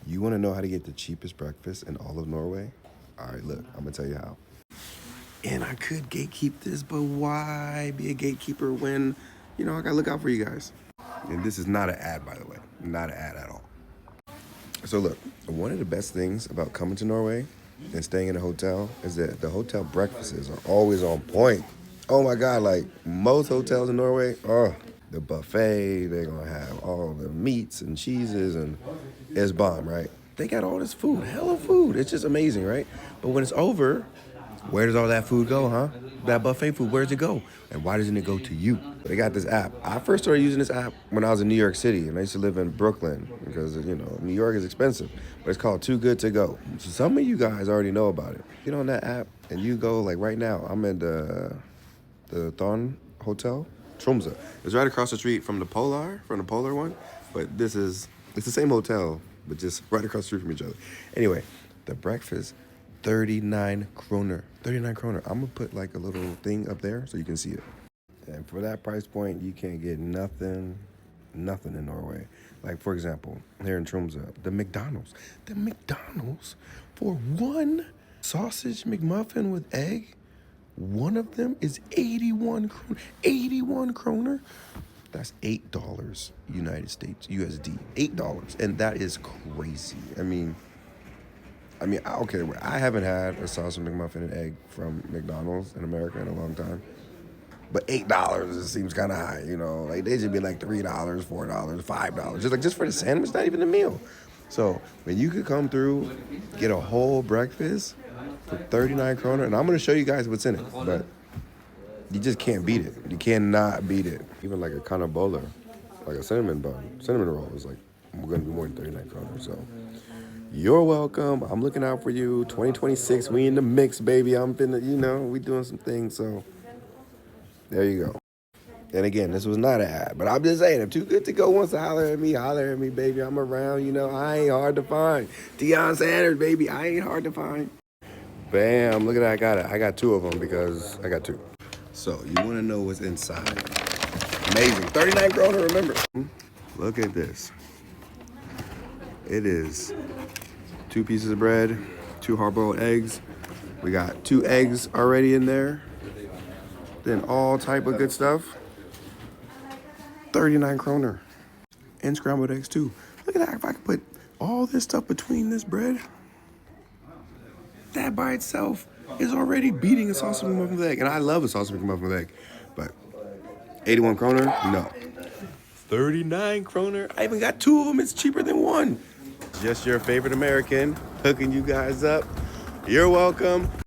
You want to know how to get the cheapest breakfast in all of Norway? All right, look, I'm going to tell you how. And I could gatekeep this, but why be a gatekeeper when, I got to look out for you guys? And this is not an ad, by the way. Not an ad at all. So look, one of the best things about coming to Norway and staying in a hotel is that the hotel breakfasts are always on point. Oh my God, like most hotels in Norway, the buffet, they're gonna have all the meats and cheeses and it's bomb, right? They got all this food, hella food. It's just amazing, right? But when it's over, where does all that food go, huh? That buffet food, where does it go? And why doesn't it go to you? They got this app. I first started using this app when I was in New York City, and I used to live in Brooklyn because, New York is expensive. But it's called Too Good To Go. So some of you guys already know about it. Get on that app, and you go, like right now, I'm in the Thon Hotel, Tromsø. It's right across the street from the Polar one. But it's the same hotel, but just right across the street from each other. Anyway, the breakfast, 39 kroner. 39 kroner. I'm gonna put like a little thing up there so you can see it. And for that price point, you can't get nothing in Norway. Like for example, here in Tromsø, the McDonald's for one sausage McMuffin with egg, one of them is 81 kroner. 81 kroner. That's $8 United States USD. $8, and that is crazy. I mean, okay, I haven't had a sausage McMuffin and egg from McDonald's in America in a long time. But $8, it seems kind of high, Like, they should be like $3, $4, $5. Just for the sandwich, not even the meal. So, when you could come through, get a whole breakfast for 39 kroner, and I'm going to show you guys what's in it. But you just can't beat it. You cannot beat it. Even like a kind of bowler, like a cinnamon roll is like, going to be more than 39 kroner, so... You're welcome. I'm looking out for you. 2026, we in the mix, baby. I'm finna, we doing some things, so there you go. And again, this was not an ad, but I'm just saying, if Too Good To Go wants to holler at me, baby. I'm around, I ain't hard to find. Deion Sanders, baby, I ain't hard to find. Bam, look at that, I got it. I got two of them because I got two. So, you want to know what's inside. Amazing. 39 kroner, remember. Look at this. It is 2 pieces of bread, 2 hard-boiled eggs. We got 2 eggs already in there. Then all type of good stuff. 39 kroner. And scrambled eggs too. Look at that, if I could put all this stuff between this bread, that by itself is already beating a sausage McMuffin with egg. And I love a sausage McMuffin with egg. But 81 kroner, no. 39 kroner, I even got 2 of them, it's cheaper than 1. Just your favorite American, hooking you guys up. You're welcome.